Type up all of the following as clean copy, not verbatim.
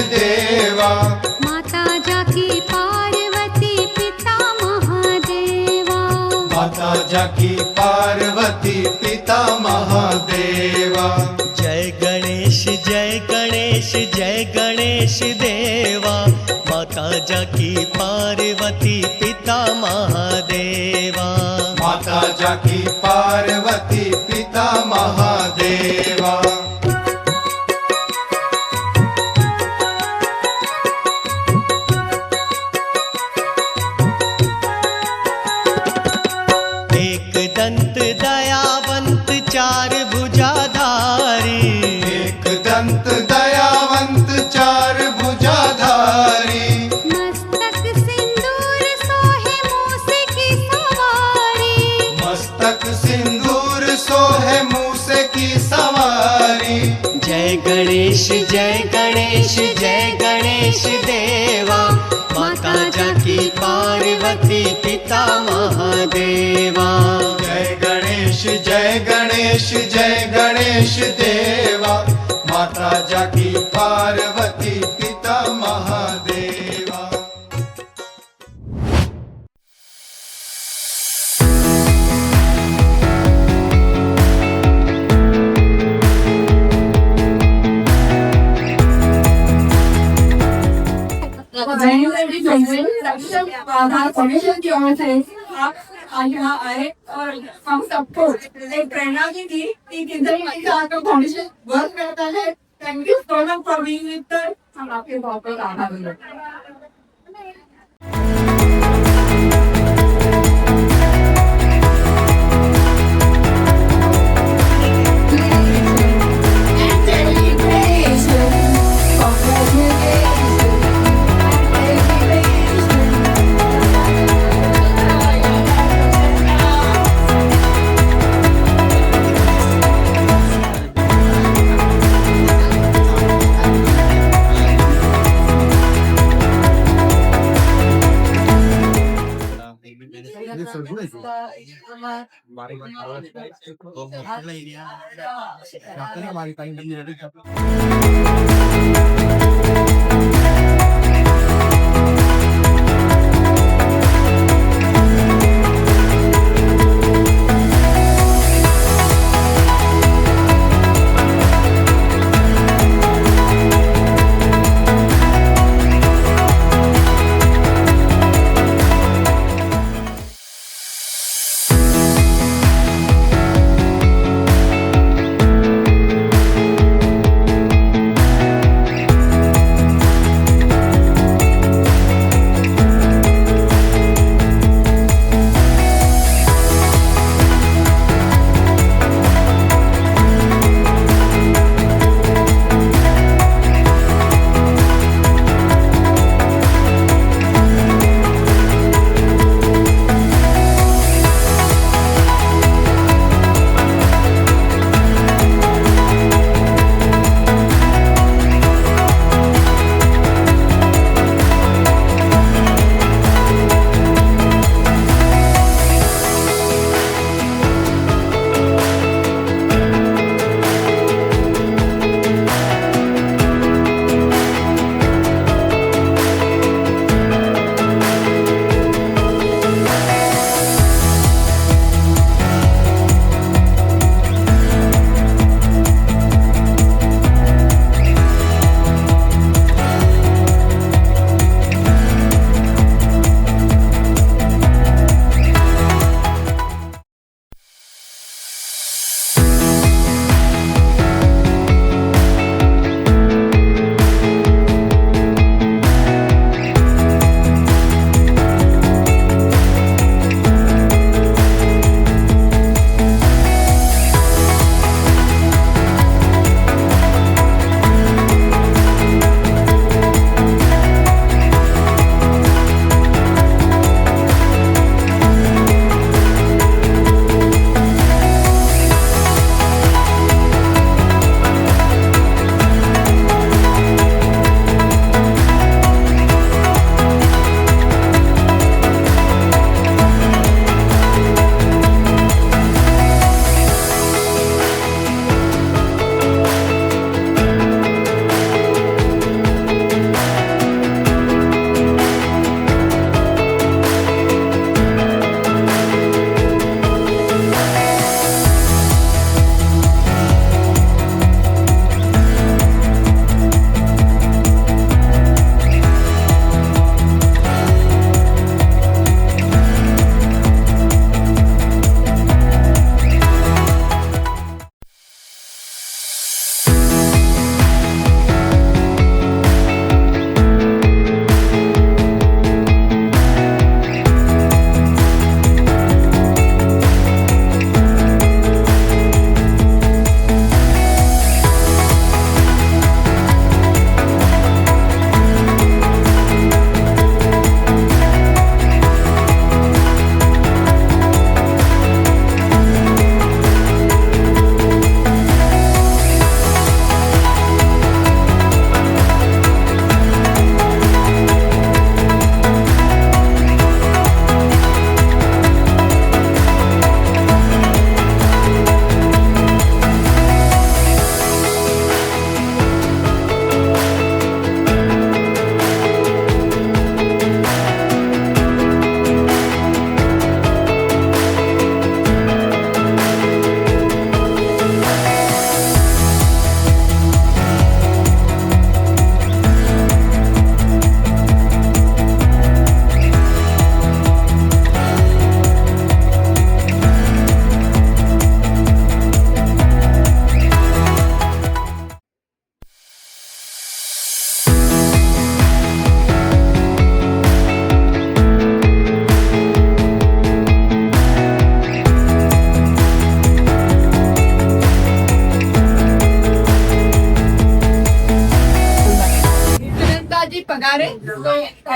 देवा। माता जाकी पार्वती पिता महादेवा। माता जाकी पार्वती पिता महादेवा। जय गणेश जय गणेश जय गणेश देवा। माता जाकी पार्वती पिता महादेवा। माता जाकी पार्वती पिता महादेवा। एक दंत दयावंत चार भुजाधारी। एक दंत दयावंत चार भुजाधारी। मस्तक सिंदूर सोहे मूसे की सवारी। मस्तक सिंदूर सोहे मूसे की सवारी। जय गणेश जय गणेश जय गणेश देवा। माता जाकी पार्वती पिता महादेवा। जय गणेश जय गणेश जय गणेश देवा। माता जाकी पार्वती पिता महादेवा। फाउंडेशन की ओर से आप आज यहाँ आए और हम सबको एक प्रेरणा भी दी कि किस तरीके से आपका फाउंडेशन वर्क करता है। Thank you so much for being with us. हम आपके बहुत बहुत आभारी हैं।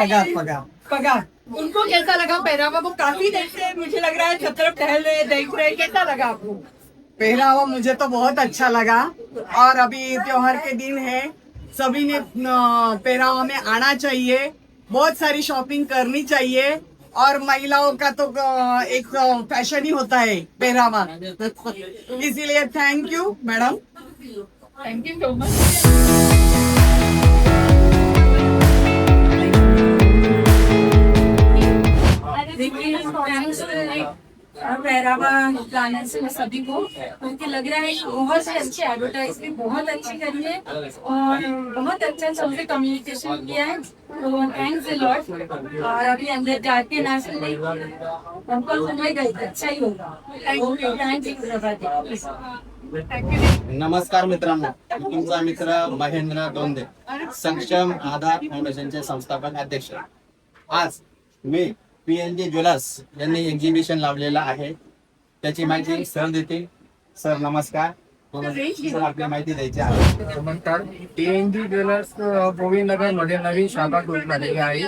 पगार उनको कैसा लगा पहनावा? वो काफी देर से मुझे लग रहा है सब तरफ टहल रहे देख रहे, कैसा लगा आपको? पहनावा मुझे तो बहुत अच्छा लगा। और अभी त्योहार के दिन है, सभी ने पहनावा में आना चाहिए, बहुत सारी शॉपिंग करनी चाहिए। और महिलाओं का तो एक फैशन ही होता है पहनावा, इसीलिए thank you madam. Thank you so much. देखिए पहरावा लाने से सभी को उनके लग रहा है कि बहुत से अच्छी एडवर्टाइजमेंट बहुत अच्छी करी है और बहुत अच्छा सबसे कम्युनिकेशन किया है, तो थैंक्स अ लॉट। और अभी अंदर जाके नेशनल हमको समझ गए अच्छा ही होगा। Thank you. नमस्कार मित्रांनो, मी तुमचा मित्र महेंद्र दोंदे, सक्षम आधार फाउंडेशनचे संस्थापक अध्यक्ष। आज मी PNG ज्वेलर्स यांनी एक्झिबिशन लावलेला आहे, त्याची माहिती सर देतील। सर नमस्कार, सर आपली माहिती द्यायची आहे। नमस्कार। PNG ज्वेलर्स गोविंदनगर मध्ये नवीन शाखा सुरू झालेली आहे।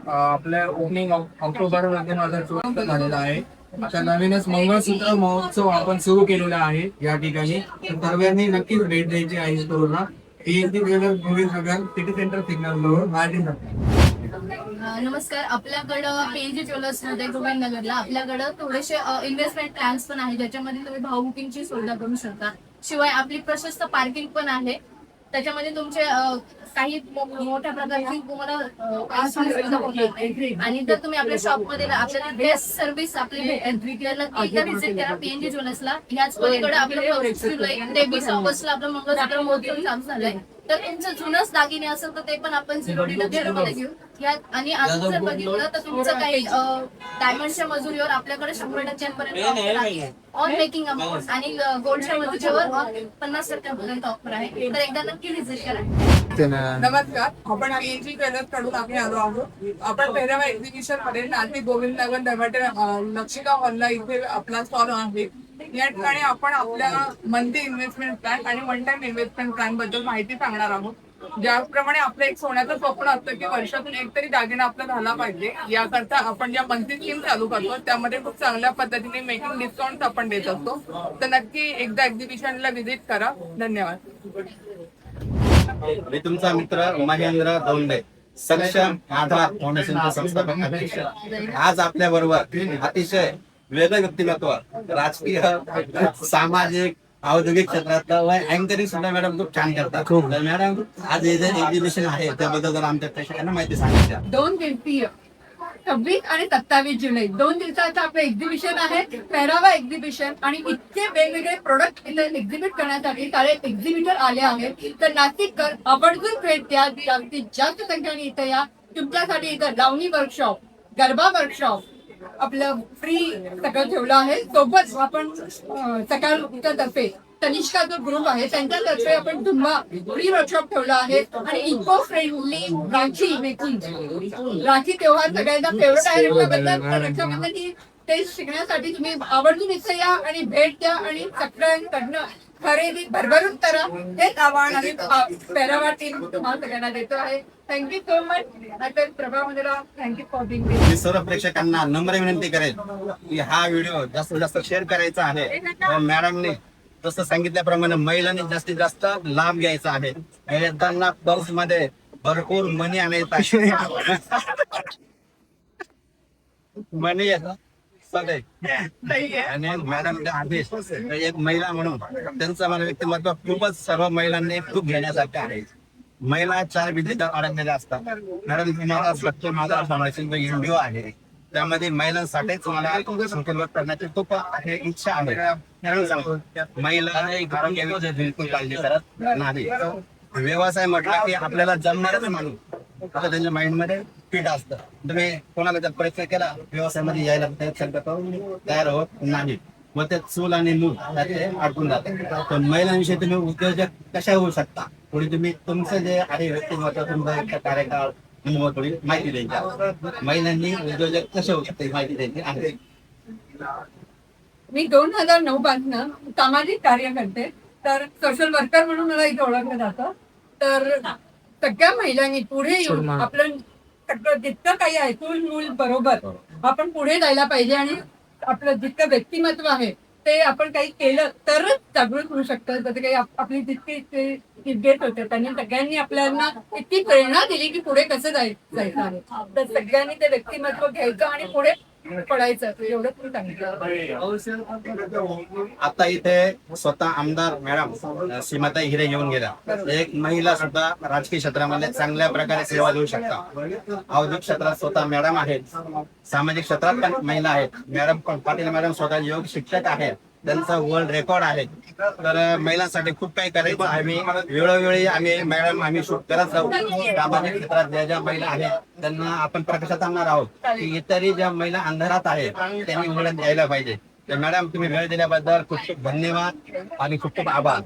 आपल्या ओपनिंग ऑक्टोबर मध्ये माझा 24 झालेला आहे। आता नवीनच मंगळसूत्र महोत्सव आपण सुरू केलेला आहे या ठिकाणी, तर सर्वांनी नक्कीच भेट द्यायची आहे स्टोरला। PNG jewellers Govindnagar city centre signal road. नमस्कार, आपल्याकडं PNG ज्वेलर्स मध्ये गोविंदनगरला आपल्याकडं थोडेसे इन्व्हेस्टमेंट प्लॅन्स पण आहे, ज्याच्यामध्ये तुम्ही भाव बुकिंगची सुविधा करू शकता। शिवाय आपली प्रशस्त पार्किंग पण आहे, त्याच्यामध्ये तुमचे काही मोठ्या प्रकारची तुम्हाला सुविधा होईल। आणि जर तुम्ही आपल्या शॉपमध्ये आपल्याला बेस्ट सर्व्हिस आपली भेटेल, एकदा व्हिजिट करा PNG ज्वेलर्सला। याच पलीकडे आपलं 23 ऑगस्टला आपलं मंगळसूत्र महोत्सव चालू झालाय, तर तुमचं जुनच दागिने असेल तर ते पण आपण 0% मध्ये घेऊ। आणि आता जर बघितलं तर तुमचं काही डायमंडच्या मजुरीवर आपल्याकडे 100% पर्यंत ऑन मेकिंग अमाऊंट आणि गोल्डच्या मजुरीवर 50% पर्यंत ऑफर आहे, तर एकदा नक्की व्हिजिट करा। नमस्कार, आपण PNG ज्वेलर्स कडून आम्ही आलो आहोत। आपण पहिल्या एक्झिबिशन मध्ये नाशिक गोविंदनगर दरवाटे लक्षिका हॉलला इथे आपला स्टॉल आहे। या ठिकाणी आपण आपल्या मंथली इन्व्हेस्टमेंट प्लॅन आणि वन टाइम इन्व्हेस्टमेंट प्लॅन बद्दल माहिती सांगणार आहोत। ज्याप्रमाणे आपलं एक सोन्याचं स्वप्न असतं की वर्षातून एक तरी दागिना आपला झाला पाहिजे, याकरता आपण ज्या मंथली स्कीम चालू करतो त्यामध्ये खूप चांगल्या पद्धतीने मेकिंग डिस्काउंट आपण देत असतो, तर नक्की एकदा एक्झिबिशनला व्हिजिट करा। धन्यवाद। मी तुमचा मित्र महेंद्र दोंदे, सक्षम आधार फाउंडेशनचे संस्थापक अध्यक्ष। आज आपल्या बरोबर अतिशय वेगळं व्यक्तिमत्व, राजकीय, सामाजिक, औद्योगिक क्षेत्रातलं व अँकरिंग सुद्धा मॅडम खूप छान करतात। तर मॅडम, आज हे जे एक्झिबिशन आहे त्याबद्दल जर आमच्या प्रेक्षकांना माहिती सांगायची। 2 दिवसीय 26 आणि 27 जुलै 2 दिवसाचं आपलं एक्झिबिशन आहे, पेहरावा एक्झिबिशन। आणि इतके वेगवेगळे प्रोडक्ट इथे एक्झिबिट करण्यासाठी सारे एक्झिबिटर आले आहेत, तर नाशिककर आवर्जून भेट द्या, जास्तीत जास्त संख्येने इथे या। तुमच्यासाठी इथं लावणी वर्कशॉप, गरबा वर्कशॉप आपलं फ्री सगळं ठेवलं आहे। सोबत आपण सकाळच्या तर्फे तनिष्का जो ग्रुप आहे त्यांच्यातर्फे आपण तुम्हा फ्री वर्कशॉप ठेवला आहे। आणि eco friendly rakhi making, rakhi तेव्हा सगळ्यांना फेवरेट आहे रक्षाबंधन ही ते शिकण्यासाठी तुम्ही आवर्जून इथे या आणि भेट द्या आणि सगळ्यांकडनं खरेदी भरभरून करा, हेच आव्हान आम्ही पेहरावा टीम तुम्हाला सगळ्यांना देतो आहे। Thank you so much. प्रभामध्ये थँक्यू फॉर बिंग विथ। मी सर्व प्रेक्षकांना नम्र विनंती करेल की हा व्हिडिओ जास्तीत जास्त शेअर करायचा आहे। मॅडमने जसं सांगितल्याप्रमाणे महिलांनी जास्तीत जास्त लाभ घ्यायचा आहे। त्यांना पर्स मध्ये भरपूर मनी आणायचा मनी आणि मॅडम एक महिला म्हणून त्यांचं मला व्यक्तिमत्व खूपच सर्व महिलांनी खूप घेण्यासारखं आहे। महिला 4 विजेता अडकलेल्या असतात। मॅडम, तुम्हाला स्वच्छ माझा फाउंडेशन व्हिडिओ आहे, त्यामध्ये महिलांसाठीच मला सुरुवात करण्याची खूप इच्छा आहे। म्हणून सांगतो, महिला बिलकुल काळजी करत नाही। व्यवसाय म्हटला की आपल्याला जमणारच माणूस आता त्यांच्या माइंड मध्ये फिट असतं। तुम्ही कोणाला जर प्रयत्न केला व्यवसायामध्ये यायला तयार होत नाही, व ते चूल आणि मूल त्याचे अडकून जातात। तर महिलांविषयी तुम्ही उद्योजक कशा होऊ शकता, थोडी तुम्ही तुमचं जे आहे व्यक्तिमत्व, तुमचा कार्यकाळ थोडी माहिती द्यायची। महिलांनी उद्योजक कसे होऊ शकते माहिती द्यायची आहे। मी 2009 पासून सामाजिक कार्य करते, तर सोशल वर्कर म्हणून मला इथे ओळखलं जातं। तर सगळ्या महिलांनी पुढे येऊन आपलं सगळं जितकं काही आहे मूल बरोबर आपण पुढे जायला पाहिजे आणि आपलं जितकं व्यक्तिमत्व आहे ते आपण काही केलं तरच जागृत होऊ शकतं. जसं काही आपली जितकी घेत होते त्यांनी सगळ्यांनी आपल्याला इतकी प्रेरणा दिली की पुढे कसं जायचं आहे. तर सगळ्यांनी ते व्यक्तिमत्व घ्यायचं आणि पुढे पडायचं एवढं तुम्ही सांगितलं. आता इथे स्वतः आमदार मॅडम सीमाताई हिरे येऊन गेल्या. एक महिला सुद्धा राजकीय क्षेत्रामध्ये चांगल्या प्रकारे सेवा देऊ शकतात. औद्योगिक क्षेत्रात स्वतः मॅडम आहेत, सामाजिक क्षेत्रात पण महिला आहेत. मॅडम पाटील मॅडम स्वतः योग शिक्षक आहेत, त्यांचा वर्ल्ड रेकॉर्ड आहे. तर महिलांसाठी खूप काही करायचं आहे. वेळोवेळी आम्ही शूट करत राहू. सामाजिक क्षेत्रात ज्या महिला आहेत त्यांना आपण प्रकाशात आणणार आहोत की इतरही ज्या महिला अंधारात आहेत त्यांनी वेळ द्यायला पाहिजे. तर मॅडम तुम्ही वेळ दिल्याबद्दल खूप खूप धन्यवाद आणि खूप खूप आभार.